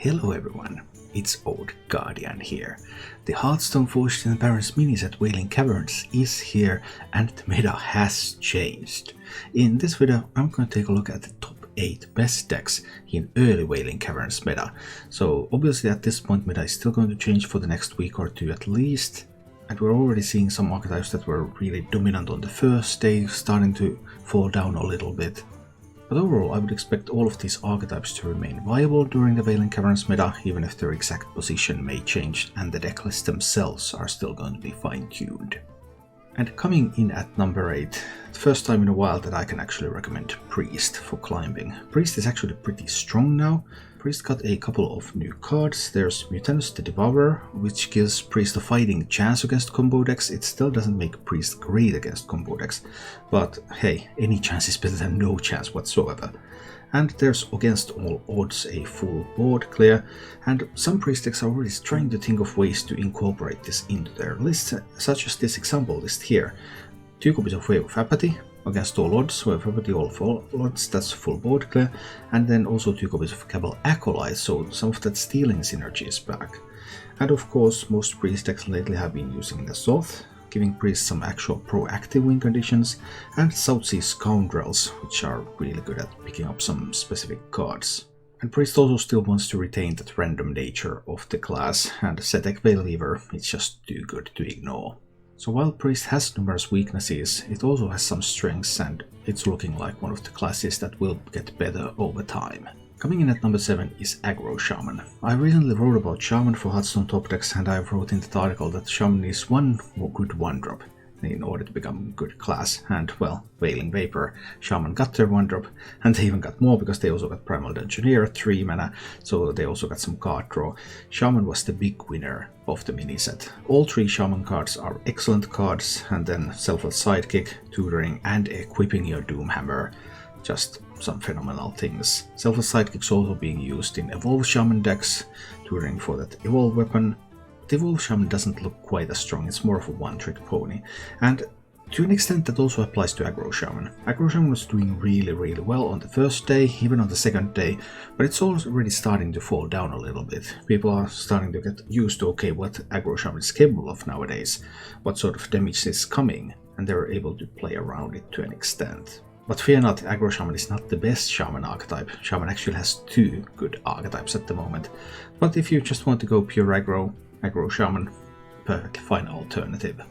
Hello everyone, it's Old Guardian here. The Hearthstone Forged in the Barrens miniset Wailing Caverns is here and the meta has changed. In this video I'm going to take a look at the top 8 best decks in early Wailing Caverns meta. So obviously at this point meta is still going to change for the next week or two at least. And we're already seeing some archetypes that were really dominant on the first day starting to fall down a little bit. But overall, I would expect all of these archetypes to remain viable during the Wailing Caverns meta, even if their exact position may change and the deck lists themselves are still going to be fine-tuned. And coming in at number 8, the first time in a while that I can actually recommend Priest for climbing. Priest is actually pretty strong now. Priest got a couple of new cards. There's Mutanus the Devourer, which gives Priest a fighting chance against combo decks. It still doesn't make Priest great against combo decks, but hey, any chance is better than no chance whatsoever. And there's Against All Odds a full board clear, and some Priest decks are already trying to think of ways to incorporate this into their lists, such as this example list here. 2 copies of Wave of Apathy, Against All Odds, Wave of Apathy, all odds, that's full board clear, and then also 2 copies of Cabal Acolyte, so some of that stealing synergy is back. And of course, most Priest decks lately have been using the Zoth, giving Priest some actual proactive win conditions, and Southsea Scoundrels, which are really good at picking up some specific cards. And Priest also still wants to retain that random nature of the class, and Zetek Veilweaver is just too good to ignore. So while Priest has numerous weaknesses, it also has some strengths, and it's looking like one of the classes that will get better over time. Coming in at number 7 is Aggro Shaman. I recently wrote about Shaman for Hearthstone top decks, and I wrote in the article that Shaman is one good 1-drop in order to become a good class, and well, Wailing Vapor, Shaman got their 1-drop, and they even got more because they also got Primal Dungeoneer at 3 mana, so they also got some card draw. Shaman was the big winner of the mini set. All 3 Shaman cards are excellent cards, and then Selfless Sidekick, Tutoring, and equipping your Doomhammer. Just some phenomenal things. Selfless Sidekick's also being used in Evolve Shaman decks, Tutoring for that Evolve weapon. The Evolve Shaman doesn't look quite as strong, it's more of a one-trick pony. And to an extent that also applies to Aggro Shaman. Aggro Shaman was doing really well on the first day, even on the second day, but it's already starting to fall down a little bit. People are starting to get used to, okay, what Aggro Shaman is capable of nowadays, what sort of damage is coming, and they're able to play around it to an extent. But fear not, Aggro Shaman is not the best Shaman archetype. Shaman actually has 2 good archetypes at the moment. But if you just want to go pure aggro, Aggro Shaman, perfectly fine alternative.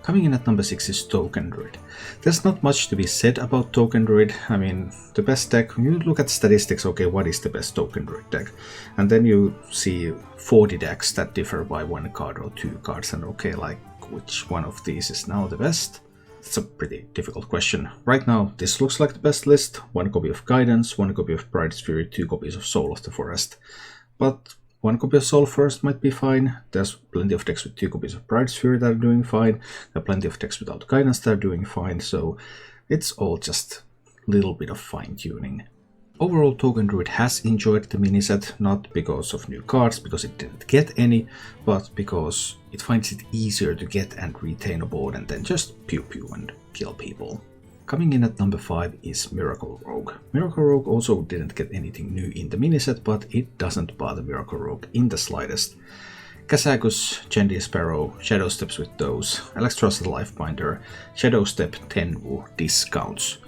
Coming in at number 6 is Token Druid. There's not much to be said about Token Druid. I mean, the best deck, when you look at statistics, okay, what is the best Token Druid deck? And then you see 40 decks that differ by 1 card or 2 cards, and okay, like, which one of these is now the best? It's a pretty difficult question. Right now, this looks like the best list. 1 copy of Guidance, 1 copy of Bride's Fury, 2 copies of Soul of the Forest. But 1 copy of Soul First might be fine. There's plenty of decks with 2 copies of Bride's Fury that are doing fine. There are plenty of decks without Guidance that are doing fine, so it's all just a little bit of fine-tuning. Overall, Token Druid has enjoyed the mini set, not because of new cards, because it didn't get any, but because it finds it easier to get and retain a board and then just pew and kill people. Coming in at number 5 is Miracle Rogue. Miracle Rogue also didn't get anything new in the mini set, but it doesn't bother Miracle Rogue in the slightest. Kazakus, Chandy Sparrow, Shadow Steps with those, Alexstrasza the Lifebinder, Shadow Step 10 discounts,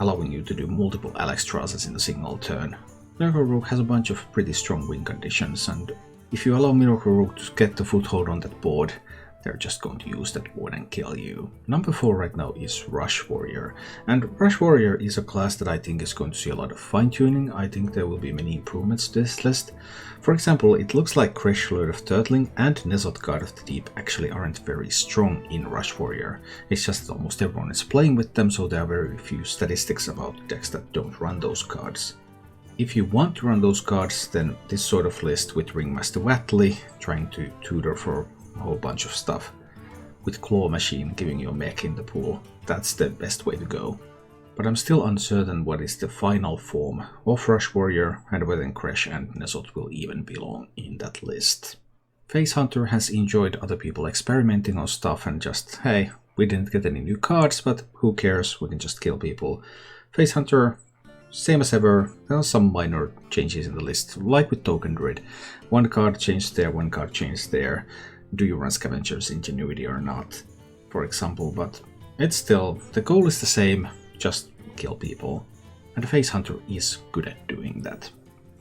allowing you to do multiple Alexstrazzas in a single turn. Miracle Rogue has a bunch of pretty strong win conditions, and if you allow Miracle Rogue to get the foothold on that board, they're just going to use that board and kill you. Number 4 right now is Rush Warrior. And Rush Warrior is a class that I think is going to see a lot of fine-tuning. I think there will be many improvements to this list. For example, it looks like Kresh Lord of Turtling and Nezot Guard of the Deep actually aren't very strong in Rush Warrior. It's just that almost everyone is playing with them, so there are very few statistics about decks that don't run those cards. If you want to run those cards, then this sort of list with Ringmaster Watley, trying to tutor for a whole bunch of stuff, with Claw Machine giving you a mech in the pool, that's the best way to go. But I'm still uncertain what is the final form of Rush Warrior and whether Kresh and Nezot will even belong in that list. Face Hunter has enjoyed other people experimenting on stuff and just, hey, we didn't get any new cards, but who cares, we can just kill people. Face Hunter, same as ever. There are some minor changes in the list, like with Token Druid. One card changed there, one card changed there. Do you run Scavenger's Ingenuity or not, for example, but it's still, the goal is the same, just kill people. And the Face Hunter is good at doing that.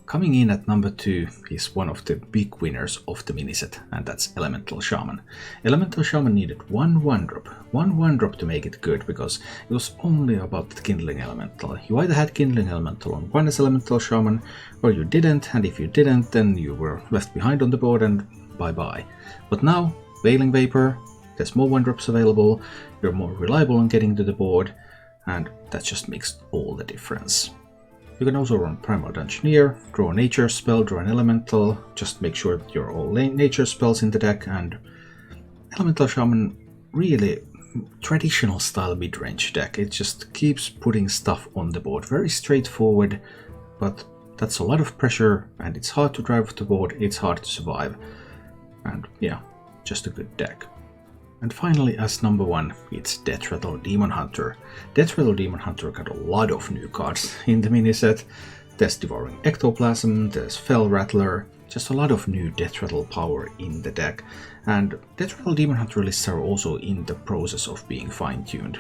Coming in at number 2 is one of the big winners of the miniset, and that's Elemental Shaman. Elemental Shaman needed one 1-drop. One 1-drop to make it good, because it was only about the Kindling Elemental. You either had Kindling Elemental on one as Elemental Shaman, or you didn't, and if you didn't, then you were left behind on the board and bye-bye. But now, Wailing Vapor, there's more 1-drops available, you're more reliable on getting to the board, and that just makes all the difference. You can also run Primal Dungeoneer, draw a nature spell, draw an elemental, just make sure that you're all nature spells in the deck, and Elemental Shaman, really traditional style mid-range deck. It just keeps putting stuff on the board, very straightforward, but that's a lot of pressure, and it's hard to drive off the board, it's hard to survive, and yeah, just a good deck. And finally, as number 1, it's Deathrattle Demon Hunter. Deathrattle Demon Hunter got a lot of new cards in the miniset. There's Devouring Ectoplasm, there's Fell Rattler, just a lot of new Deathrattle power in the deck. And Deathrattle Demon Hunter lists are also in the process of being fine-tuned.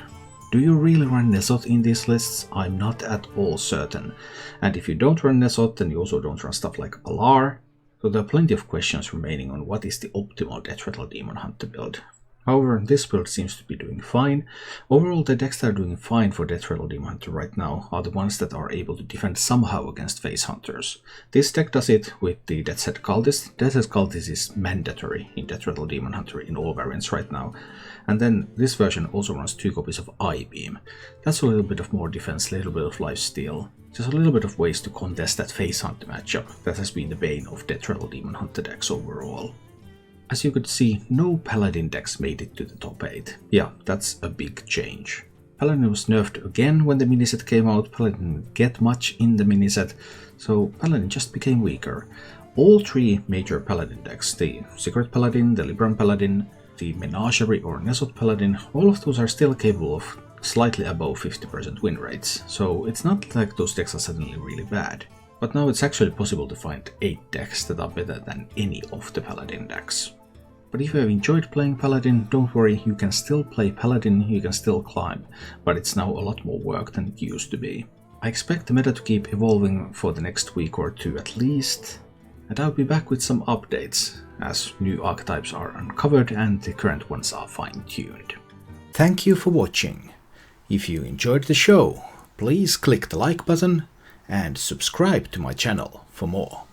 Do you really run Nesot in these lists? I'm not at all certain. And if you don't run Nesot, then you also don't run stuff like Alar. So there are plenty of questions remaining on what is the optimal Deathrattle Demon Hunter build. However, this build seems to be doing fine. Overall, the decks that are doing fine for Deathrattle Demon Hunter right now are the ones that are able to defend somehow against Face Hunters. This deck does it with the Death's Head Cultist. Death's Head Cultist is mandatory in Deathrattle Demon Hunter in all variants right now. And then this version also runs 2 copies of Eye-Beam. That's a little bit of more defense, a little bit of lifesteal. Just a little bit of ways to contest that Face Hunter matchup that has been the bane of Deathrattle Demon Hunter decks overall. As you could see, no Paladin decks made it to the top 8. Yeah, that's a big change. Paladin was nerfed again when the miniset came out. Paladin didn't get much in the miniset, so Paladin just became weaker. All 3 major Paladin decks, the Secret Paladin, the Libram Paladin, the Menagerie or Nesot Paladin, all of those are still capable of slightly above 50% win rates, so it's not like those decks are suddenly really bad. But now it's actually possible to find 8 decks that are better than any of the Paladin decks. But if you have enjoyed playing Paladin, don't worry, you can still play Paladin, you can still climb, but it's now a lot more work than it used to be. I expect the meta to keep evolving for the next week or 2 at least, and I'll be back with some updates as new archetypes are uncovered and the current ones are fine-tuned. Thank you for watching. If you enjoyed the show, please click the like button and subscribe to my channel for more.